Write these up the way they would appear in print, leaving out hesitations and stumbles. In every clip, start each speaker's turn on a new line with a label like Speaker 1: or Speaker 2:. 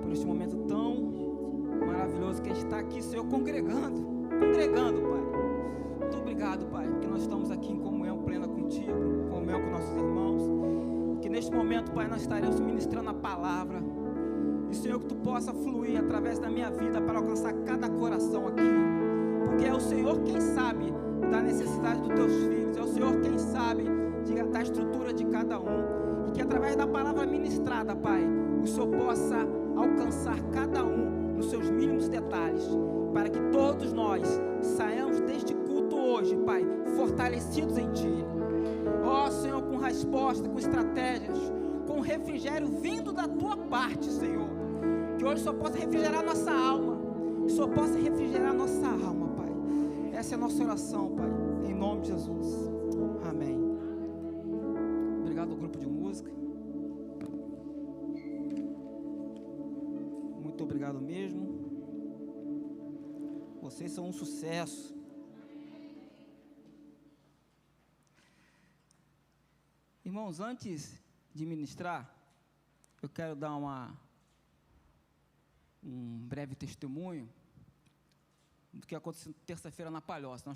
Speaker 1: por este momento tão maravilhoso que a gente está aqui, Senhor, congregando, Pai. Muito obrigado, Pai, porque nós estamos aqui em comunhão plena contigo, comunhão com nossos irmãos, que neste momento, Pai, nós estaremos ministrando a palavra, e Senhor, que Tu possa fluir através da minha vida para alcançar cada coração aqui, porque é o Senhor quem sabe da necessidade dos Teus filhos, é o Senhor quem sabe da estrutura de cada um, e que através da palavra ministrada, Pai, o Senhor possa alcançar cada um nos seus mínimos detalhes, para que todos nós saiamos deste culto hoje, Pai, fortalecidos em Ti. Ó Senhor, com resposta, com estratégias, com refrigério vindo da Tua parte, Senhor, que hoje só possa refrigerar nossa alma, só possa refrigerar nossa alma, Pai. Essa é a nossa oração, Pai, em nome de Jesus. Amém. Obrigado ao grupo de música. Muito obrigado mesmo. Vocês são um sucesso. Irmãos, antes de ministrar, eu quero dar um breve testemunho do que aconteceu terça-feira na Palhoça.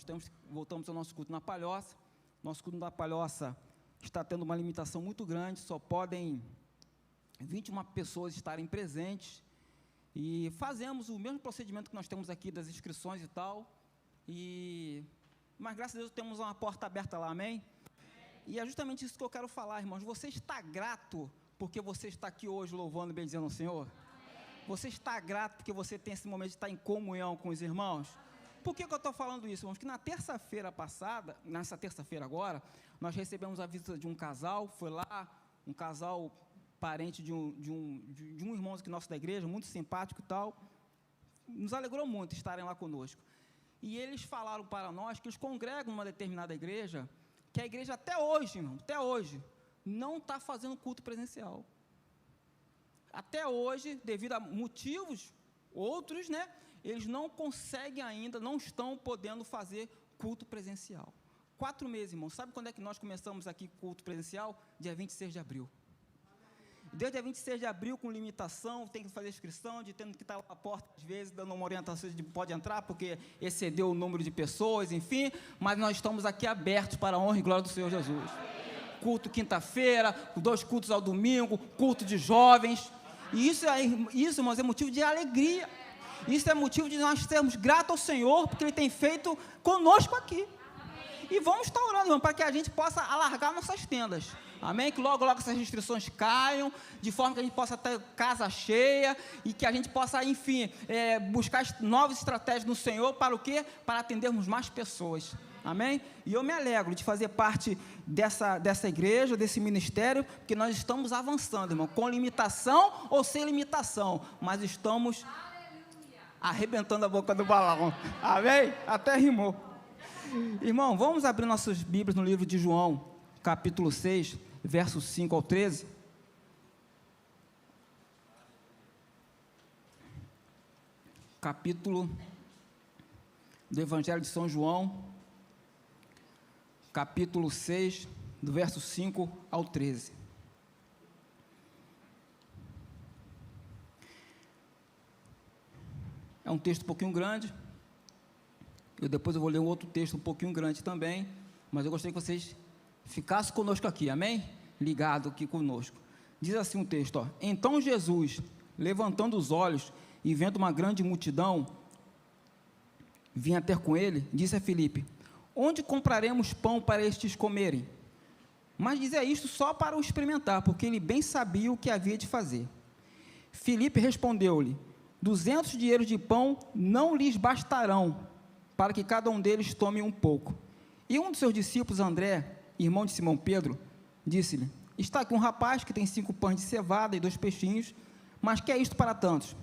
Speaker 1: Voltamos ao nosso culto na Palhoça. Nosso culto na Palhoça está tendo uma limitação muito grande, só podem 21 pessoas estarem presentes, e fazemos o mesmo procedimento que nós temos aqui das inscrições e tal, mas graças a Deus temos uma porta aberta lá, amém? E é justamente isso que eu quero falar, irmãos. Você está grato porque você está aqui hoje louvando e bendizendo o Senhor? Você está grato porque você tem esse momento de estar em comunhão com os irmãos? Por que eu estou falando isso, irmãos? Que na terça-feira passada, nessa terça-feira agora, nós recebemos a visita de um casal, foi lá, um casal parente de um irmão aqui nosso da igreja, muito simpático e tal, nos alegrou muito estarem lá conosco. E eles falaram para nós que eles congregam numa determinada igreja, que a igreja até hoje, irmão, até hoje, não está fazendo culto presencial. Até hoje, devido a motivos outros, né, eles não conseguem ainda, não estão podendo fazer culto presencial. 4 meses, irmão. Sabe quando é que nós começamos aqui culto presencial? Dia 26 de abril. Desde dia 26 de abril, com limitação, tem que fazer inscrição, de tendo que estar lá à porta, às vezes, dando uma orientação de pode entrar, porque excedeu o número de pessoas, enfim, mas nós estamos aqui abertos para a honra e glória do Senhor Jesus. Culto quinta-feira, 2 cultos ao domingo, culto de jovens, e isso, irmãos, é motivo de alegria, isso é motivo de nós sermos gratos ao Senhor, porque Ele tem feito conosco aqui, e vamos estar orando, irmão, para que a gente possa alargar nossas tendas, amém? Que logo, logo essas restrições caiam, de forma que a gente possa ter casa cheia, e que a gente possa, enfim, buscar novas estratégias no Senhor, para o quê? Para atendermos mais pessoas, amém? E eu me alegro de fazer parte dessa igreja, desse ministério, porque nós estamos avançando, irmão, com limitação ou sem limitação, mas estamos arrebentando a boca do balão, amém? Até rimou. Irmão, vamos abrir nossas Bíblias no livro de João, capítulo 6, versos 5 ao 13. Capítulo do Evangelho de São João, capítulo 6, do verso 5 ao 13. É um texto um pouquinho grande, depois eu vou ler um outro texto um pouquinho grande também, mas eu gostaria que vocês ficassem conosco aqui, amém? Ligado aqui conosco. Diz assim um texto, ó: Então Jesus, levantando os olhos e vendo uma grande multidão, vinha ter com ele, disse a Filipe: Onde compraremos pão para estes comerem? Mas dizia isto só para o experimentar, porque ele bem sabia o que havia de fazer. Filipe respondeu-lhe: 200 dinheiros de pão não lhes bastarão, para que cada um deles tome um pouco. E um dos seus discípulos, André, irmão de Simão Pedro, disse-lhe: Está aqui um rapaz que tem 5 pães de cevada e 2 peixinhos, mas que é isto para tantos?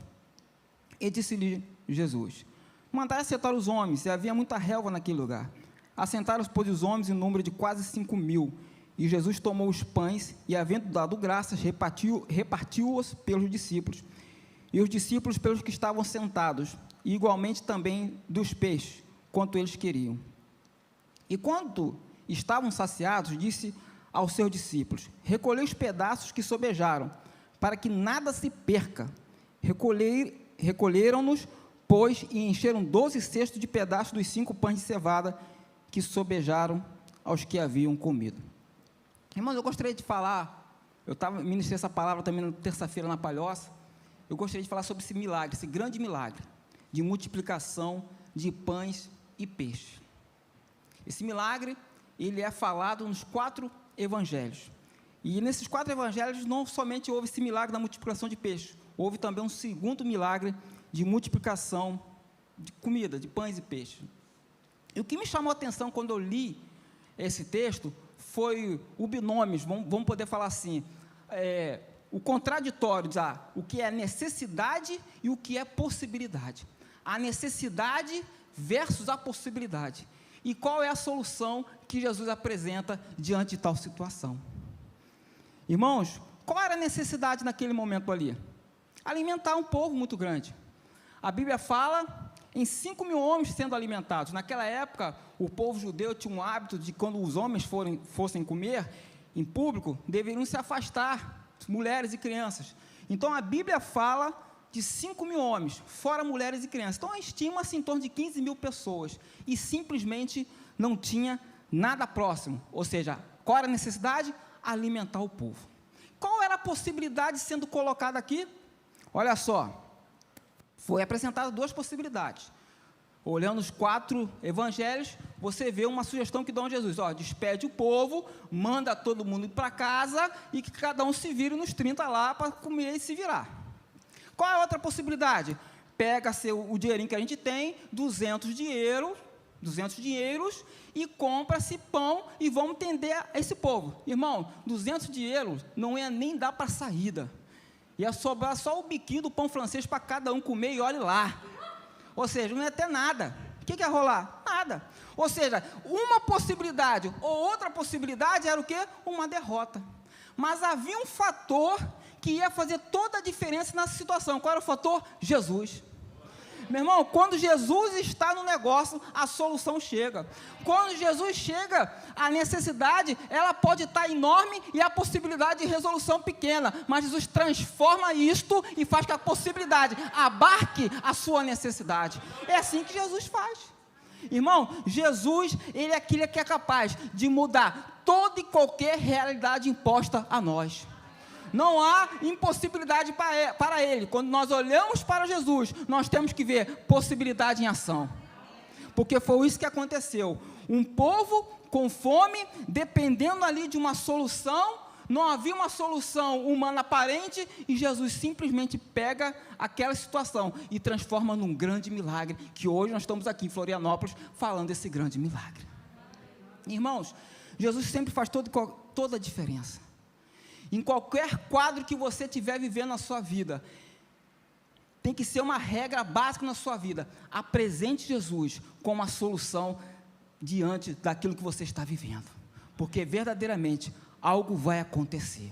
Speaker 1: E disse-lhe Jesus: Mandai assentar os homens, e havia muita relva naquele lugar. Assentaram-se, pois, os homens em número de quase 5.000, e Jesus tomou os pães, e havendo dado graças, repartiu-os pelos discípulos, e os discípulos pelos que estavam sentados, e igualmente também dos peixes, quanto eles queriam. E quando estavam saciados, disse aos seus discípulos: Recolhei os pedaços que sobejaram, para que nada se perca, Recolheram-nos, pois, e encheram 12 cestos de pedaços dos 5 pães de cevada que sobejaram aos que haviam comido. Irmãos, eu gostaria de falar, ministrei essa palavra também na terça-feira na Palhoça, eu gostaria de falar sobre esse milagre, esse grande milagre de multiplicação de pães e peixes. Esse milagre, ele é falado nos 4 evangelhos. E nesses 4 evangelhos, não somente houve esse milagre da multiplicação de peixes, houve também um segundo milagre de multiplicação de comida, de pães e peixes. E o que me chamou a atenção quando eu li esse texto foi o binômio, vamos poder falar assim, o contraditório, o que é necessidade e o que é possibilidade. A necessidade versus a possibilidade. E qual é a solução que Jesus apresenta diante de tal situação? Irmãos, qual era a necessidade naquele momento ali? Alimentar um povo muito grande. A Bíblia fala em 5 mil homens sendo alimentados. Naquela época, o povo judeu tinha um hábito de, quando os homens fossem comer em público, deveriam se afastar, mulheres e crianças. Então, a Bíblia fala de 5 mil homens, fora mulheres e crianças. Então, estima-se em torno de 15 mil pessoas, e simplesmente não tinha nada próximo. Ou seja, qual era a necessidade? Alimentar o povo. Qual era a possibilidade sendo colocada aqui? Olha só, foi apresentada 2 possibilidades. Olhando os 4 evangelhos, você vê uma sugestão que dá Jesus, despede o povo, manda todo mundo ir para casa, e que cada um se vire nos 30 lá, para comer e se virar. Qual é a outra possibilidade? Pega o dinheirinho que a gente tem, 200 dinheiros, e compra-se pão, e vamos atender a esse povo. Irmão, 200 dinheiros não ia nem dar para saída. Ia sobrar só o biquinho do pão francês para cada um comer, e olhe lá. Ou seja, não ia ter nada. O que ia rolar? Nada. Ou seja, uma possibilidade ou outra possibilidade era o quê? Uma derrota. Mas havia um fator que ia fazer toda a diferença nessa situação. Qual era o fator? Jesus. Meu irmão, quando Jesus está no negócio, a solução chega. Quando Jesus chega, a necessidade, ela pode estar enorme e a possibilidade de resolução pequena, mas Jesus transforma isto e faz que a possibilidade abarque a sua necessidade. É assim que Jesus faz. Irmão, Jesus, ele é aquele que é capaz de mudar toda e qualquer realidade imposta a nós. Não há impossibilidade para Ele. Quando nós olhamos para Jesus, nós temos que ver possibilidade em ação. Porque foi isso que aconteceu. Um povo com fome, dependendo ali de uma solução, não havia uma solução humana aparente, e Jesus simplesmente pega aquela situação e transforma num grande milagre, que hoje nós estamos aqui em Florianópolis falando desse grande milagre. Irmãos, Jesus sempre faz toda a diferença. Em qualquer quadro que você estiver vivendo na sua vida, tem que ser uma regra básica na sua vida: apresente Jesus como a solução diante daquilo que você está vivendo, porque verdadeiramente algo vai acontecer.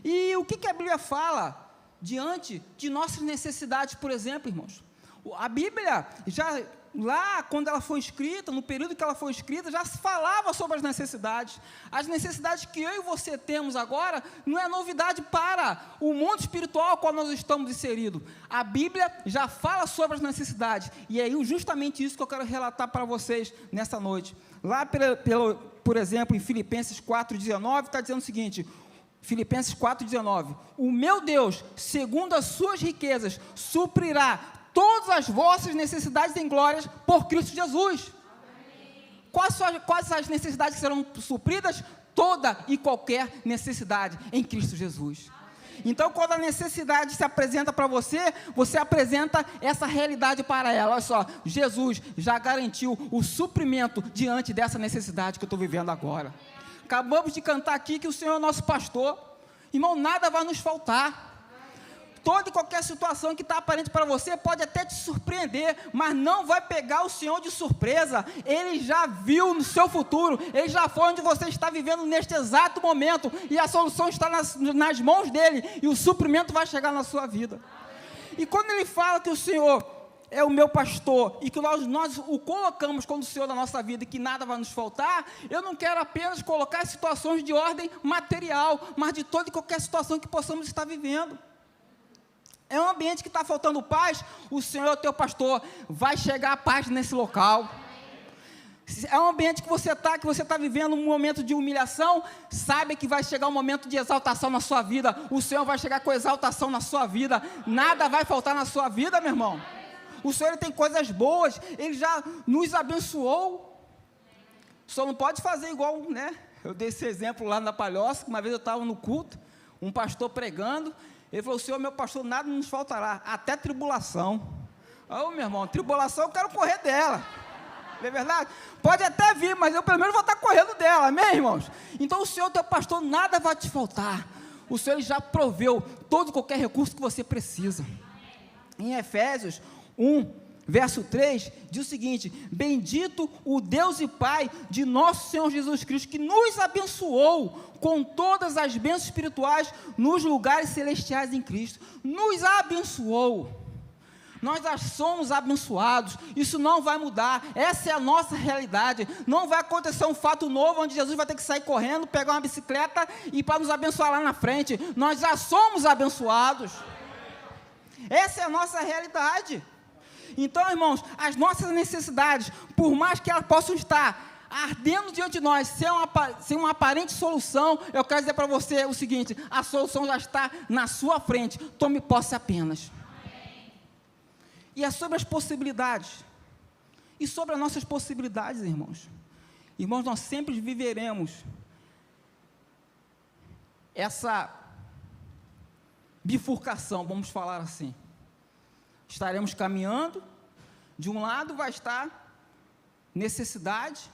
Speaker 1: E o que a Bíblia fala diante de nossas necessidades, por exemplo, irmãos? A Bíblia já, lá quando ela foi escrita, no período que ela foi escrita, já se falava sobre as necessidades. As necessidades que eu e você temos agora, não é novidade para o mundo espiritual ao qual nós estamos inseridos. A Bíblia já fala sobre as necessidades, e é justamente isso que eu quero relatar para vocês nessa noite. Lá, por exemplo, em Filipenses 4,19, está dizendo o seguinte: Filipenses 4,19, o meu Deus, segundo as suas riquezas, suprirá todas as vossas necessidades em glórias por Cristo Jesus. Quais as necessidades que serão supridas? Toda e qualquer necessidade em Cristo Jesus. Então, quando a necessidade se apresenta para você, você apresenta essa realidade para ela. Olha só, Jesus já garantiu o suprimento diante dessa necessidade que eu estou vivendo agora. Acabamos de cantar aqui que o Senhor é nosso pastor. Irmão, nada vai nos faltar. Toda e qualquer situação que está aparente para você pode até te surpreender, mas não vai pegar o Senhor de surpresa. Ele já viu no seu futuro, Ele já foi onde você está vivendo neste exato momento, e a solução está nas mãos dEle, e o suprimento vai chegar na sua vida. E quando Ele fala que o Senhor é o meu pastor, e que nós o colocamos como o Senhor da nossa vida, e que nada vai nos faltar, eu não quero apenas colocar situações de ordem material, mas de toda e qualquer situação que possamos estar vivendo. É um ambiente que está faltando paz, o Senhor é o teu pastor, vai chegar a paz nesse local. É um ambiente que você está vivendo um momento de humilhação, sabe que vai chegar um momento de exaltação na sua vida, o Senhor vai chegar com exaltação na sua vida, nada vai faltar na sua vida, meu irmão. O Senhor, Ele tem coisas boas, Ele já nos abençoou, só não pode fazer igual, né? Eu dei esse exemplo lá na Palhoça, uma vez eu estava no culto, um pastor pregando, ele falou: Senhor, meu pastor, nada nos faltará, até tribulação. Meu irmão, tribulação eu quero correr dela. Não é verdade? Pode até vir, mas eu pelo menos vou estar correndo dela, amém, irmãos? Então o Senhor, teu pastor, nada vai te faltar. O Senhor, Ele já proveu todo e qualquer recurso que você precisa. Em Efésios 1, verso 3, diz o seguinte: bendito o Deus e Pai de nosso Senhor Jesus Cristo, que nos abençoou com todas as bênçãos espirituais nos lugares celestiais em Cristo. Nos abençoou. Nós já somos abençoados, isso não vai mudar, essa é a nossa realidade. Não vai acontecer um fato novo, onde Jesus vai ter que sair correndo, pegar uma bicicleta e para nos abençoar lá na frente. Nós já somos abençoados, essa é a nossa realidade. Então, irmãos, as nossas necessidades, por mais que elas possam estar ardendo diante de nós, sem uma aparente solução, eu quero dizer para você o seguinte: a solução já está na sua frente, tome posse apenas. E é sobre as possibilidades, e sobre as nossas possibilidades, irmãos. Irmãos, nós sempre viveremos essa bifurcação, vamos falar assim. Estaremos caminhando, de um lado vai estar necessidade,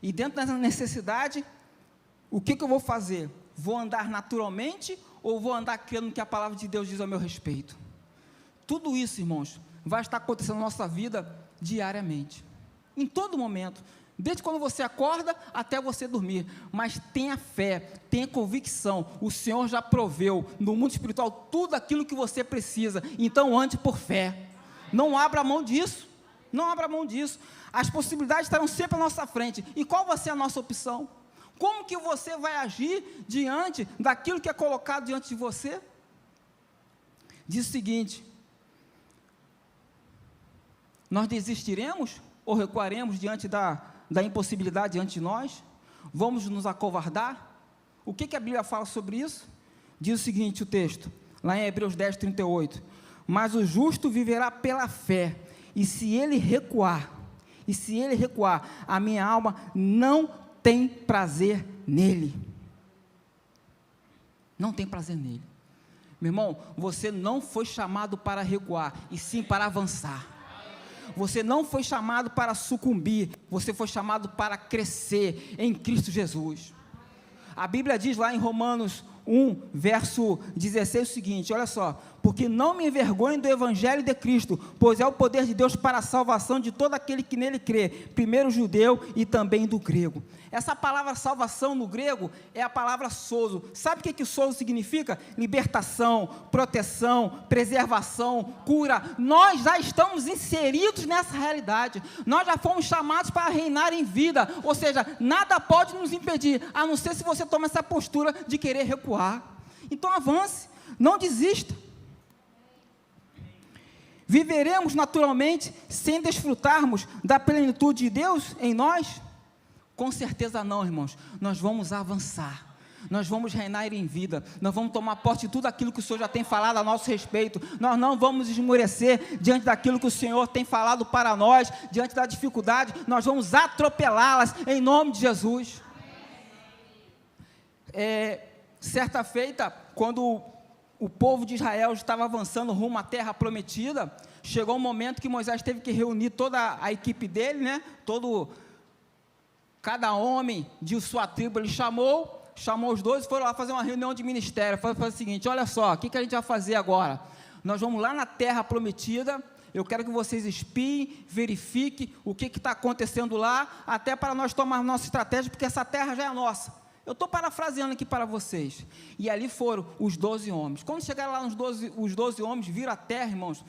Speaker 1: e dentro dessa necessidade, o que eu vou fazer? Vou andar naturalmente, ou vou andar crendo que a palavra de Deus diz ao meu respeito? Tudo isso, irmãos, vai estar acontecendo na nossa vida diariamente, em todo momento, desde quando você acorda até você dormir. Mas tenha fé, tenha convicção, o Senhor já proveu no mundo espiritual tudo aquilo que você precisa, então ande por fé, não abra mão disso, não abra mão disso. As possibilidades estarão sempre à nossa frente, e qual vai ser a nossa opção? Como que você vai agir diante daquilo que é colocado diante de você? Diz o seguinte: nós desistiremos ou recuaremos diante da impossibilidade diante de nós? Vamos nos acovardar? O que a Bíblia fala sobre isso? Diz o seguinte, o texto, lá em Hebreus 10, 38, mas o justo viverá pela fé, e se ele recuar, a minha alma não tem prazer nele. Não tem prazer nele. Meu irmão, você não foi chamado para recuar, e sim para avançar. Você não foi chamado para sucumbir, você foi chamado para crescer em Cristo Jesus. A Bíblia diz lá em Romanos 1, verso 16 o seguinte, olha só: porque não me envergonho do Evangelho de Cristo, pois é o poder de Deus para a salvação de todo aquele que nele crê, primeiro o judeu e também do grego. Essa palavra salvação no grego é a palavra sozo. Sabe o que sozo significa? Libertação, proteção, preservação, cura. Nós já estamos inseridos nessa realidade, nós já fomos chamados para reinar em vida, ou seja, nada pode nos impedir, a não ser se você toma essa postura de querer recuar. Então avance, não desista. Viveremos naturalmente sem desfrutarmos da plenitude de Deus em nós? Com certeza não, irmãos. Nós vamos avançar, nós vamos reinar em vida, nós vamos tomar posse de tudo aquilo que o Senhor já tem falado a nosso respeito. Nós não vamos esmorecer diante daquilo que o Senhor tem falado para nós, diante da dificuldade, nós vamos atropelá-las em nome de Jesus. Certa feita, quando o povo de Israel estava avançando rumo à terra prometida, chegou um momento que Moisés teve que reunir toda a equipe dele, né? Cada homem de sua tribo, ele chamou os 12 e foram lá fazer uma reunião de ministério. Foi o seguinte: olha só, o que a gente vai fazer agora? Nós vamos lá na terra prometida, eu quero que vocês espiem, verifiquem o que está acontecendo lá, até para nós tomarmos nossa estratégia, porque essa terra já é nossa. Eu estou parafraseando aqui para vocês. E ali foram os 12 homens. Quando chegaram lá os 12 homens, viram a terra, irmãos,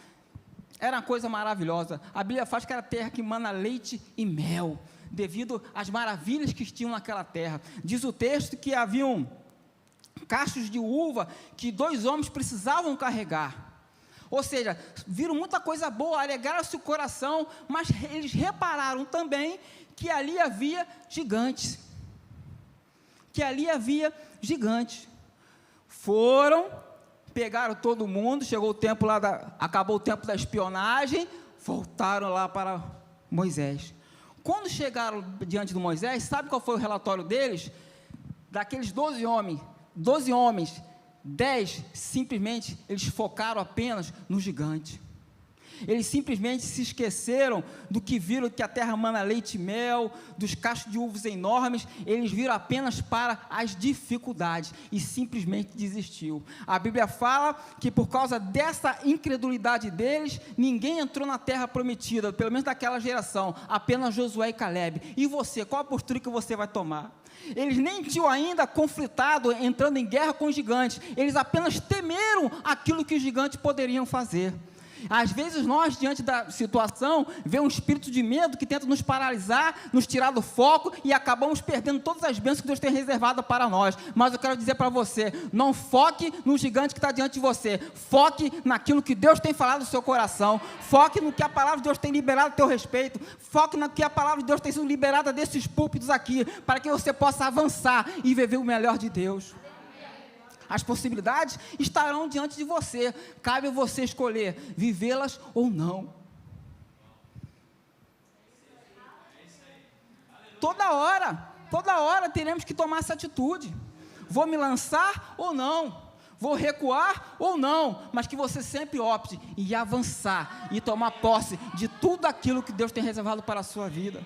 Speaker 1: era uma coisa maravilhosa. A Bíblia fala que era terra que mana leite e mel, devido às maravilhas que tinham naquela terra. Diz o texto que haviam cachos de uva que 2 homens precisavam carregar. Ou seja, viram muita coisa boa, alegraram-se o coração, mas eles repararam também que ali havia gigantes. Foram, pegaram todo mundo, chegou o tempo lá, acabou o tempo da espionagem, voltaram lá para Moisés. Quando chegaram diante de Moisés, sabe qual foi o relatório deles? Daqueles 12 homens, 10 simplesmente eles focaram apenas no gigante. Eles simplesmente se esqueceram do que viram, que a terra mana leite e mel, dos cachos de uvas enormes. Eles viram apenas para as dificuldades e simplesmente desistiu. A Bíblia fala que por causa dessa incredulidade deles, ninguém entrou na terra prometida, pelo menos daquela geração, apenas Josué e Caleb. E você, qual a postura que você vai tomar? Eles nem tinham ainda conflitado, entrando em guerra com os gigantes. Eles apenas temeram aquilo que os gigantes poderiam fazer. Às vezes nós, diante da situação, vê um espírito de medo que tenta nos paralisar, nos tirar do foco e acabamos perdendo todas as bênçãos que Deus tem reservado para nós. Mas eu quero dizer para você, não foque no gigante que está diante de você, foque naquilo que Deus tem falado no seu coração, foque no que a palavra de Deus tem liberado a teu respeito, foque no que a palavra de Deus tem sido liberada desses púlpitos aqui, para que você possa avançar e viver o melhor de Deus. As possibilidades estarão diante de você, cabe a você escolher vivê-las ou não. Toda hora teremos que tomar essa atitude. Vou me lançar ou não? Vou recuar ou não? Mas que você sempre opte em avançar e tomar posse de tudo aquilo que Deus tem reservado para a sua vida.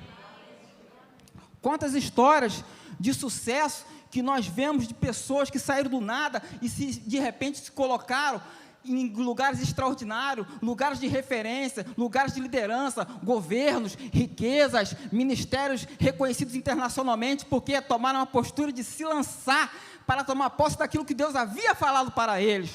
Speaker 1: Quantas histórias de sucesso que nós vemos de pessoas que saíram do nada e de repente se colocaram em lugares extraordinários, lugares de referência, lugares de liderança, governos, riquezas, ministérios reconhecidos internacionalmente, porque tomaram uma postura de se lançar para tomar posse daquilo que Deus havia falado para eles.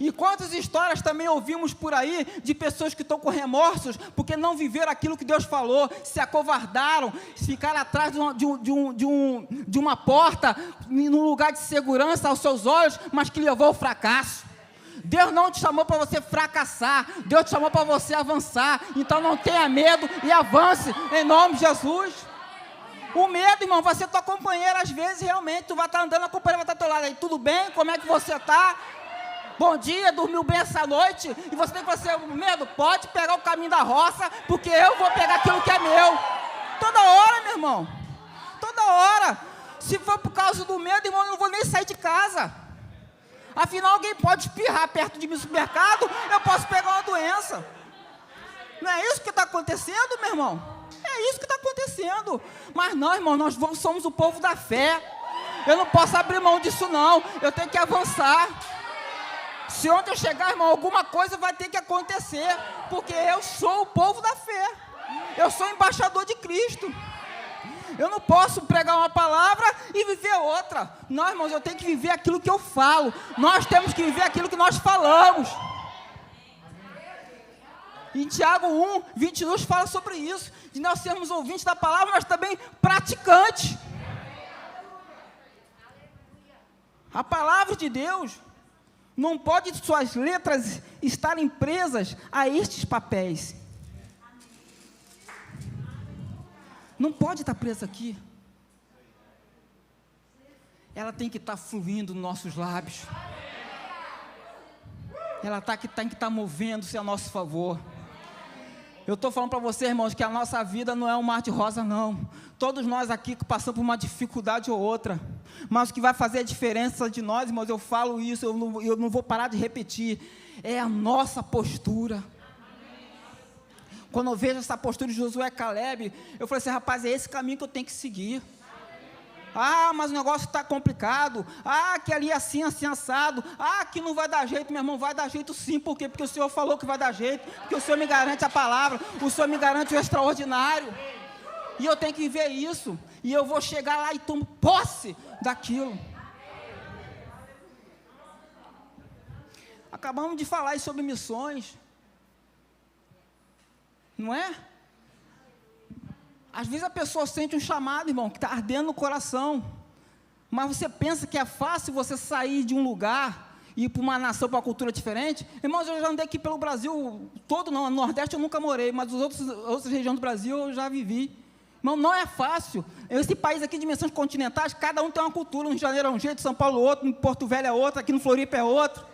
Speaker 1: E quantas histórias também ouvimos por aí de pessoas que estão com remorsos porque não viveram aquilo que Deus falou, se acovardaram, ficaram atrás de uma porta, num lugar de segurança aos seus olhos, mas que levou ao fracasso. Deus não te chamou para você fracassar, Deus te chamou para você avançar. Então não tenha medo e avance em nome de Jesus. O medo, irmão, vai ser tua companheira. Às vezes realmente tu vai estar andando, a companheira vai estar ao teu lado aí, tudo bem? Como é que você está? Bom dia, dormiu bem essa noite? E você tem que fazer medo? Pode pegar o caminho da roça, porque eu vou pegar aquilo que é meu. Toda hora, meu irmão. Toda hora. Se for por causa do medo, irmão, eu não vou nem sair de casa. Afinal, alguém pode espirrar perto de mim no supermercado, eu posso pegar uma doença. Não é isso que está acontecendo, meu irmão? É isso que está acontecendo. Mas não, irmão, nós somos o povo da fé. Eu não posso abrir mão disso, não. Eu tenho que avançar. Se ontem eu chegar, irmão, alguma coisa vai ter que acontecer, porque eu sou o povo da fé, eu sou embaixador de Cristo. Eu não posso pregar uma palavra e viver outra. Não, irmãos, eu tenho que viver aquilo que eu falo. Nós temos que viver aquilo que nós falamos. Em Tiago 1:22 fala sobre isso, de nós sermos ouvintes da palavra, mas também praticantes. A palavra de Deus não pode suas letras estarem presas a estes papéis. Não pode estar presa aqui. Ela tem que estar fluindo nos nossos lábios. Ela tem que estar movendo-se a nosso favor. Eu estou falando para vocês, irmãos, que a nossa vida não é um mar de rosa, não. Todos nós aqui passamos por uma dificuldade ou outra. Mas o que vai fazer a diferença de nós, irmãos, eu falo isso, eu não vou parar de repetir, é a nossa postura. Quando eu vejo essa postura de Josué e Caleb, eu falei assim, rapaz, é esse caminho que eu tenho que seguir. Ah, mas o negócio está complicado. Ah, que ali é assim, assim, assado. Ah, que não vai dar jeito, meu irmão. Vai dar jeito sim. Por quê? Porque o Senhor falou que vai dar jeito. Porque o Senhor me garante a palavra. O Senhor me garante o extraordinário. E eu tenho que ver isso. E eu vou chegar lá e tomo posse daquilo. Acabamos de falar aí sobre missões. Não é? Às vezes a pessoa sente um chamado, irmão, que está ardendo no coração, Mas você pensa que é fácil você sair de um lugar e ir para uma nação, para uma cultura diferente? Irmãos, eu já andei aqui pelo Brasil todo, não, no Nordeste eu nunca morei, mas outras regiões do Brasil eu já vivi. Irmão, não é fácil. Esse país aqui, dimensões continentais, cada um tem uma cultura. No Rio de Janeiro é um jeito, São Paulo outro, em Porto Velho é outro, aqui no Floripa é outro.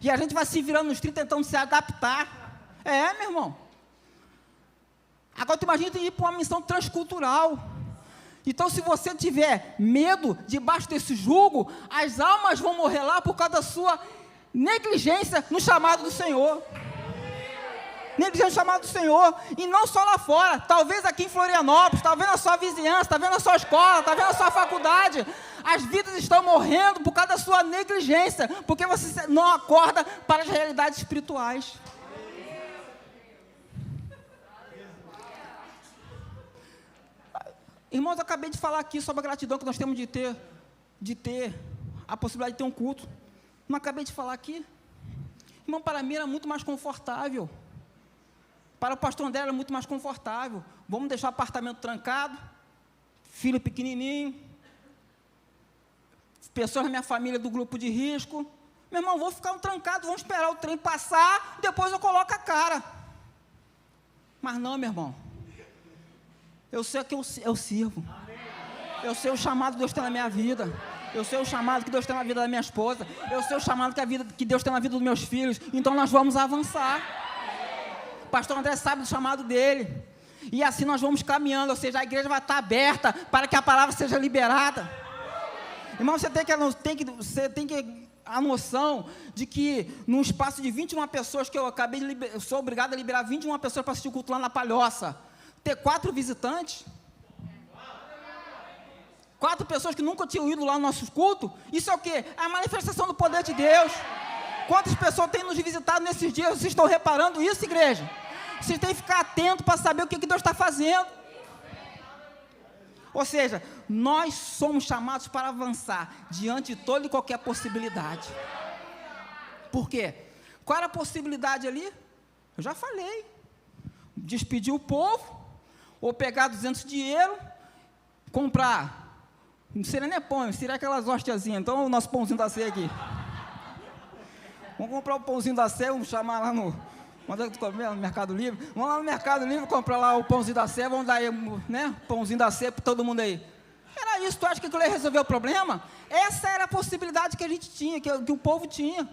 Speaker 1: E a gente vai se virando nos 30 tentando se adaptar. É, meu irmão. Agora tu imagina ir para uma missão transcultural. Então, se você tiver medo debaixo desse jugo, as almas vão morrer lá por causa da sua negligência no chamado do Senhor. Negligência no chamado do Senhor. E não só lá fora. Talvez aqui em Florianópolis, talvez na sua vizinhança, talvez na sua escola, talvez na sua faculdade. As vidas estão morrendo por causa da sua negligência. Porque você não acorda para as realidades espirituais. Irmãos, eu acabei de falar aqui sobre a gratidão que nós temos de ter a possibilidade de ter um culto. Não acabei de falar aqui? Irmão, para mim era muito mais confortável. Para o pastor André era muito mais confortável. Vamos deixar o apartamento trancado, filho pequenininho, pessoas da minha família do grupo de risco. Meu irmão, vou ficar trancado, vamos esperar o trem passar, depois eu coloco a cara. Mas não, meu irmão. Eu sei que eu sirvo. Eu sei o chamado que Deus tem na minha vida. Eu sei o chamado que Deus tem na vida da minha esposa. Eu sei o chamado que Deus tem na vida dos meus filhos. Então nós vamos avançar. O pastor André sabe do chamado dele. E assim nós vamos caminhando. Ou seja, a igreja vai estar aberta para que a palavra seja liberada. Irmão, você tem que a noção de que num espaço de 21 pessoas, que eu sou obrigado a liberar 21 pessoas para assistir o culto lá na Palhoça, ter 4 visitantes, 4 pessoas que nunca tinham ido lá no nosso culto, isso é o quê? É a manifestação do poder de Deus. Quantas pessoas têm nos visitado nesses dias? Vocês estão reparando isso, igreja? Vocês têm que ficar atentos para saber o que Deus está fazendo. Ou seja, nós somos chamados para avançar diante de toda e qualquer possibilidade. Por quê? Qual era a possibilidade ali? Eu já falei. Despedir o povo, ou pegar 200 dinheiro, comprar, não seria nem pão, seria aquelas hostiazinhas. Então o nosso pãozinho da ceia aqui. Vamos comprar o pãozinho da ceia, vamos chamar lá no Mercado Livre. Vamos lá no Mercado Livre comprar lá o pãozinho da ceia, vamos dar aí, né, pãozinho da ceia para todo mundo aí. Era isso, tu acha que aquilo ia resolver o problema? Essa era a possibilidade que a gente tinha, que o povo tinha,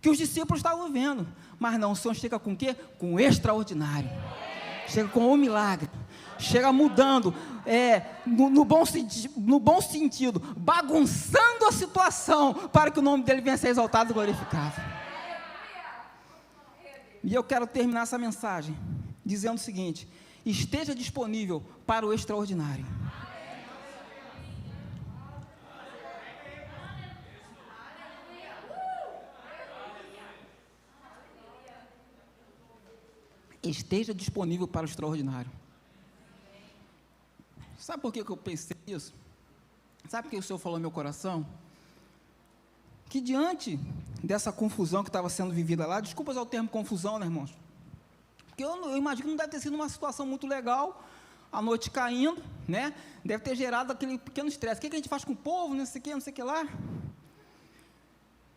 Speaker 1: que os discípulos estavam vendo. Mas não, o Senhor chega com o quê? Com o extraordinário. Chega com o milagre. Chega mudando, no bom sentido, bagunçando a situação, para que o nome dele venha a ser exaltado e glorificado. E eu quero terminar essa mensagem dizendo o seguinte: esteja disponível para o extraordinário. Esteja disponível para o extraordinário. Sabe por que eu pensei isso? Sabe por que o Senhor falou no meu coração? Que diante dessa confusão que estava sendo vivida lá, desculpa usar o termo confusão, né, irmãos? Porque eu imagino que não deve ter sido uma situação muito legal, a noite caindo, né? Deve ter gerado aquele pequeno estresse. O que a gente faz com o povo, não sei o que lá?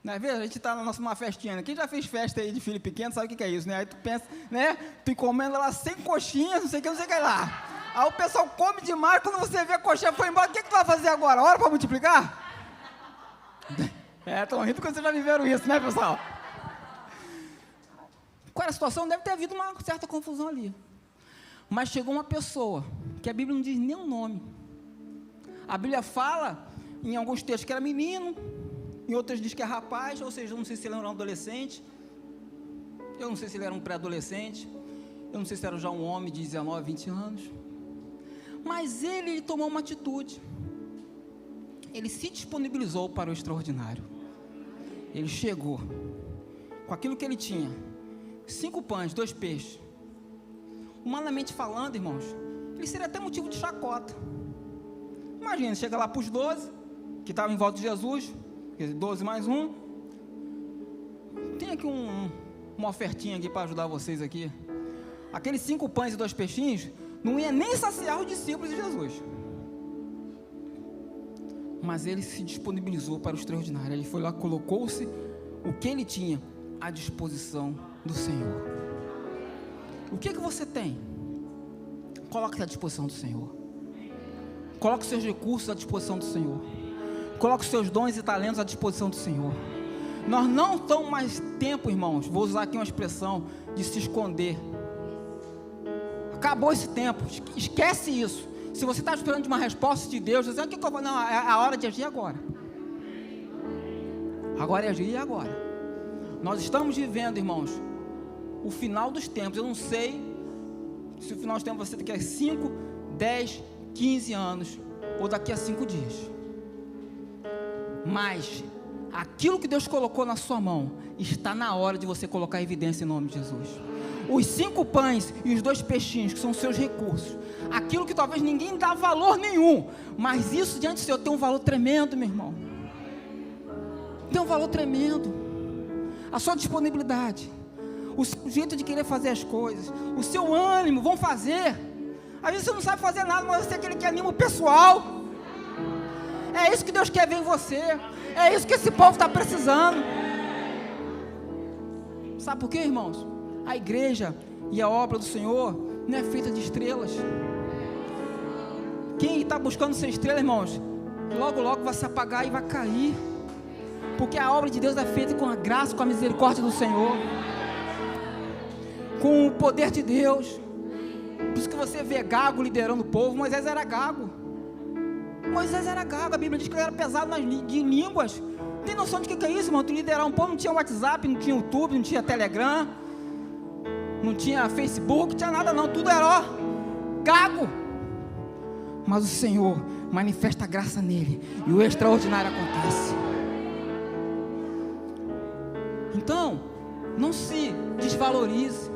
Speaker 1: Às vezes a gente está numa festinha, né? Quem já fez festa aí de filho pequeno sabe o que é isso, né? Aí tu pensa, né? Tu encomenda lá 100 coxinhas, não sei o que lá. Aí o pessoal come demais, quando você vê a coxinha foi embora, o que tu vai fazer agora? Hora para multiplicar? Estão rindo porque vocês já viveram isso, né, pessoal? Qual era a situação? Deve ter havido uma certa confusão ali. Mas chegou uma pessoa, que a Bíblia não diz nem o nome. A Bíblia fala, em alguns textos, que era menino, em outras diz que é rapaz, ou seja, eu não sei se ele era um adolescente, eu não sei se ele era um pré-adolescente, eu não sei se era já um homem de 19, 20 anos, mas ele tomou uma atitude, ele se disponibilizou para o extraordinário, ele chegou, com aquilo que ele tinha, 5 pães, 2 peixes, humanamente falando, irmãos, ele seria até motivo de chacota. Imagina, chega lá para os 12, que estavam em volta de Jesus, 12 mais 1, tem aqui uma ofertinha aqui para ajudar vocês aqui. Aqueles 5 pães e 2 peixinhos não ia nem saciar os discípulos de Jesus. mas ele se disponibilizou para o extraordinário. Ele foi lá, colocou-se o que ele tinha à disposição do Senhor. O que você tem? Coloque à disposição do Senhor. Coloque os seus recursos à disposição do Senhor. Coloque os seus dons e talentos à disposição do Senhor. Nós não estamos mais tempo, irmãos, vou usar aqui uma expressão, de se esconder. Acabou esse tempo, esquece isso. Se você está esperando de uma resposta de Deus, dizendo que eu vou, não, é a hora de agir agora. Agora é agir e agora. Nós estamos vivendo, irmãos, o final dos tempos. Eu não sei se o final dos tempos vai ser daqui a 5, 10, 15 anos ou daqui a 5 dias. Mas aquilo que Deus colocou na sua mão está na hora de você colocar em evidência em nome de Jesus. Os 5 pães e os 2 peixinhos, que são os seus recursos, aquilo que talvez ninguém dá valor nenhum, mas isso diante do Senhor tem um valor tremendo, meu irmão. Tem um valor tremendo. A sua disponibilidade, o seu jeito de querer fazer as coisas, o seu ânimo, vão fazer. Às vezes você não sabe fazer nada, mas você é aquele que anima o pessoal. É isso que Deus quer ver em você. É isso que esse povo está precisando. Sabe por quê, irmãos? A igreja e a obra do Senhor não é feita de estrelas. Quem está buscando ser estrela, irmãos, logo logo vai se apagar e vai cair. Porque a obra de Deus é feita com a graça, com a misericórdia do Senhor, com o poder de Deus. Por isso que você vê Gago liderando o povo. Moisés era gago. A Bíblia diz que ele era pesado de línguas. Tem noção de que é isso, irmão? Tu liderar um povo, não tinha WhatsApp, não tinha YouTube, não tinha Telegram, não tinha Facebook, não tinha nada não, tudo era gago. Mas o Senhor manifesta a graça nele e o extraordinário acontece. Então, não se desvalorize.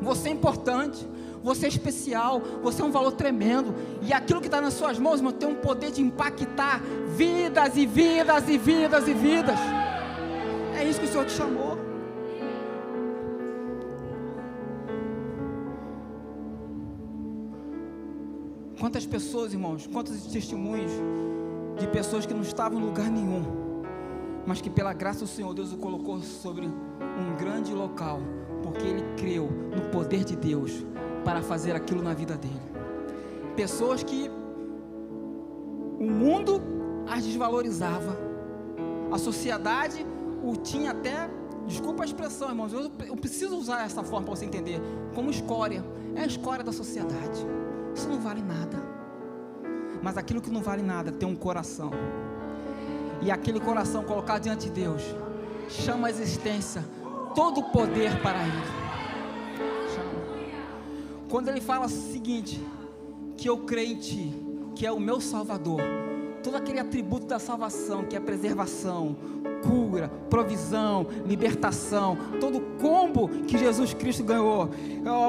Speaker 1: Você é importante, você é especial, você é um valor tremendo. E aquilo que está nas suas mãos, irmão, tem um poder de impactar vidas e vidas e vidas e vidas. É isso que o Senhor te chamou. Quantas pessoas, irmãos, quantos testemunhos de pessoas que não estavam em lugar nenhum, mas que pela graça do Senhor, Deus o colocou sobre um grande local, porque ele creu no poder de Deus para fazer aquilo na vida dele. Pessoas que o mundo as desvalorizava, a sociedade o tinha até, desculpa a expressão, irmãos, eu preciso usar essa forma para você entender, como escória. É a escória da sociedade. Isso não vale nada. Mas aquilo que não vale nada tem um coração, e aquele coração colocado diante de Deus chama a existência todo o poder para ele. Quando ele fala o seguinte, que eu creio em ti, que é o meu Salvador, todo aquele atributo da salvação, que é preservação, cura, provisão, libertação, todo o combo que Jesus Cristo ganhou,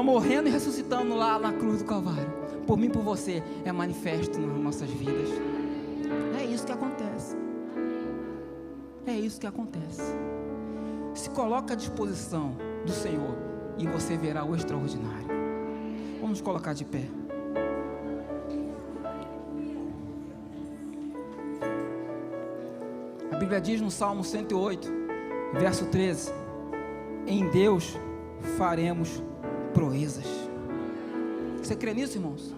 Speaker 1: morrendo e ressuscitando lá na cruz do Calvário, por mim e por você, é manifesto nas nossas vidas. É isso que acontece. É isso que acontece. Se coloca à disposição do Senhor e você verá o extraordinário. Vamos colocar de pé. A Bíblia diz no Salmo 108, verso 13: em Deus faremos proezas. Você crê nisso, irmãos?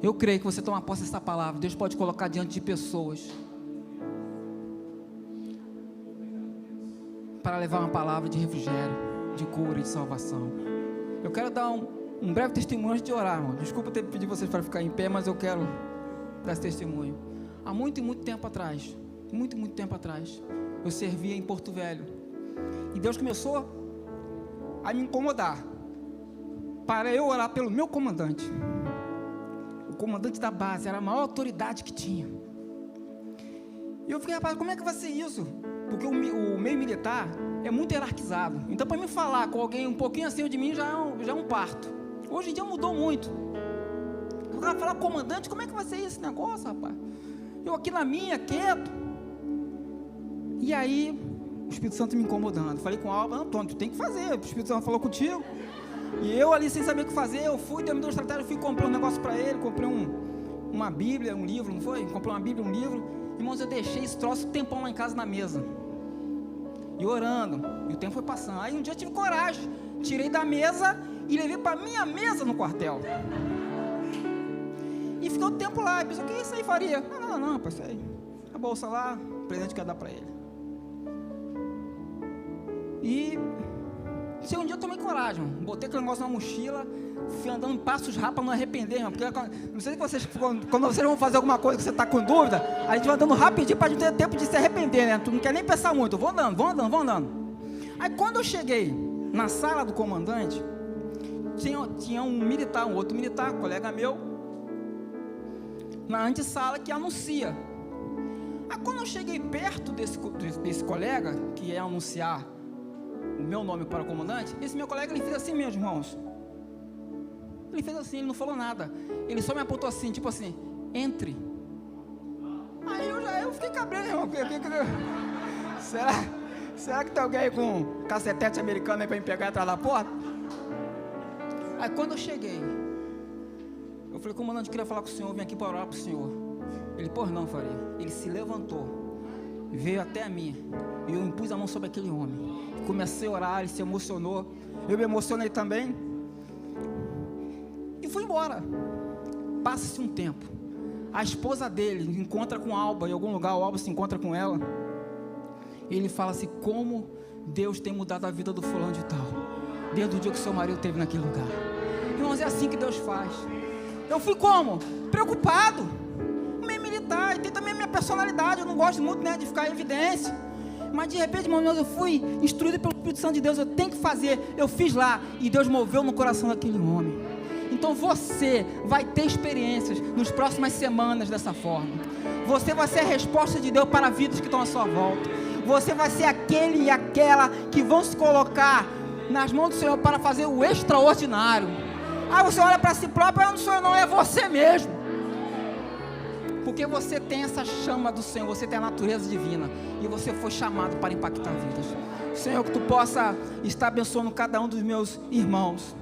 Speaker 1: Eu creio que você toma posse dessa palavra. Deus pode colocar diante de pessoas para levar uma palavra de refrigério, de cura e de salvação. Eu quero dar um breve testemunho antes de orar, irmão. Desculpa ter pedido vocês para ficar em pé, mas eu quero dar esse testemunho. Há muito tempo atrás, muito tempo atrás, eu servia em Porto Velho, e Deus começou a me incomodar para eu orar pelo meu comandante. O comandante da base era a maior autoridade que tinha. E eu fiquei, rapaz, como é que vai ser isso? Porque o meio militar é muito hierarquizado. Então, para mim falar com alguém um pouquinho acima de mim, já é um parto. Hoje em dia mudou muito. Eu vou falar comandante, como é que vai ser esse negócio, rapaz? Eu aqui na minha, quieto. E aí, o Espírito Santo me incomodando. Falei com o Alba, Antônio, tu tem que fazer. O Espírito Santo falou contigo. E eu ali sem saber o que fazer, eu fui, deu uma estratégia, eu fui comprar um negócio para ele, comprei uma Bíblia, um livro, não foi? Comprei uma Bíblia, um livro. Irmãos, eu deixei esse troço um tempão lá em casa na mesa. E orando, e o tempo foi passando. Aí um dia eu tive coragem, tirei da mesa e levei para minha mesa no quartel. E ficou o tempo lá, e pensou, o que é isso aí, Faria? Não, pai, isso aí. A bolsa lá, o presente que eu ia dar para ele. E um dia eu tomei coragem, botei aquele negócio na mochila, fui andando em passos rápidos para não arrepender, irmão, porque não sei se vocês, quando vocês vão fazer alguma coisa que você está com dúvida, a gente vai andando rapidinho para a gente ter tempo de se arrepender, né? Tu não quer nem pensar muito, vou andando. Aí quando eu cheguei na sala do comandante, tinha um outro militar, colega meu, na antessala que anuncia. Aí quando eu cheguei perto desse colega, que ia anunciar o meu nome para o comandante, esse meu colega, ele fez assim mesmo, irmãos. Ele fez assim, ele não falou nada. Ele só me apontou assim, tipo assim, entre. Aí eu fiquei cabreiro, irmão. Será que tem alguém com cacetete americano aí para me pegar atrás da porta? Aí quando eu cheguei, eu falei, comandante, eu queria falar com o senhor, vim aqui para orar para o senhor. Ele, pois não, Faria. Ele se levantou, veio até a mim, e eu impus a mão sobre aquele homem. Comecei a orar, ele se emocionou, eu me emocionei também, e fui embora. Passa-se um tempo, a esposa dele encontra com Alba, em algum lugar, o Alba se encontra com ela, e ele fala assim, como Deus tem mudado a vida do fulano de tal, desde o dia que o seu marido esteve naquele lugar. Irmãos, é assim que Deus faz. Eu fui como? Preocupado, meio militar, e tem também a minha personalidade, eu não gosto muito, né, de ficar em evidência. Mas de repente, irmãos, eu fui instruído pelo Espírito Santo de Deus, eu tenho que fazer, eu fiz lá, e Deus moveu no coração daquele homem. Então você vai ter experiências nas próximas semanas dessa forma. Você vai ser a resposta de Deus para vidas que estão à sua volta. Você vai ser aquele e aquela que vão se colocar nas mãos do Senhor para fazer o extraordinário. Aí você olha para si próprio, não sou eu não, é você mesmo. Porque você tem essa chama do Senhor, você tem a natureza divina, e você foi chamado para impactar vidas. Senhor, que Tu possa estar abençoando cada um dos meus irmãos,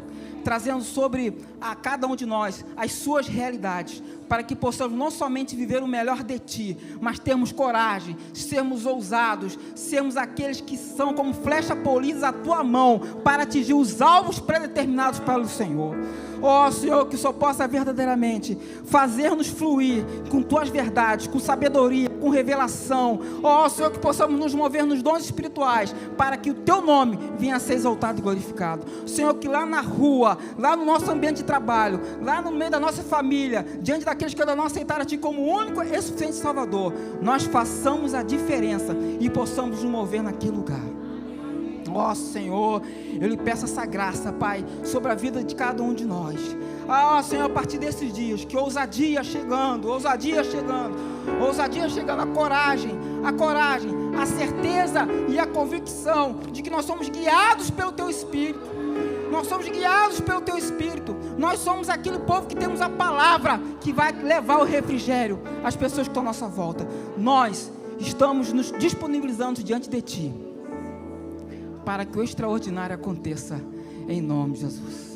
Speaker 1: trazendo sobre a cada um de nós as suas realidades, para que possamos não somente viver o melhor de Ti, mas termos coragem, sermos ousados, sermos aqueles que são como flecha polida à Tua mão, para atingir os alvos predeterminados pelo Senhor. Ó Senhor, que só possa verdadeiramente fazer-nos fluir com Tuas verdades, com sabedoria, com revelação. Ó Senhor, que possamos nos mover nos dons espirituais, para que o Teu nome venha a ser exaltado e glorificado. Senhor, que lá na rua, lá no nosso ambiente de trabalho, lá no meio da nossa família, diante daqueles que ainda não aceitaram a Ti como único e suficiente Salvador, nós façamos a diferença e possamos nos mover naquele lugar. Ó Senhor, eu lhe peço essa graça, Pai, sobre a vida de cada um de nós. Senhor, a partir desses dias, que ousadia chegando, a coragem, a certeza e a convicção de que nós somos guiados pelo Teu Espírito. Nós somos guiados pelo Teu Espírito. Nós somos aquele povo que temos a palavra que vai levar o refrigério às pessoas que estão à nossa volta. Nós estamos nos disponibilizando diante de Ti, para que o extraordinário aconteça, em nome de Jesus.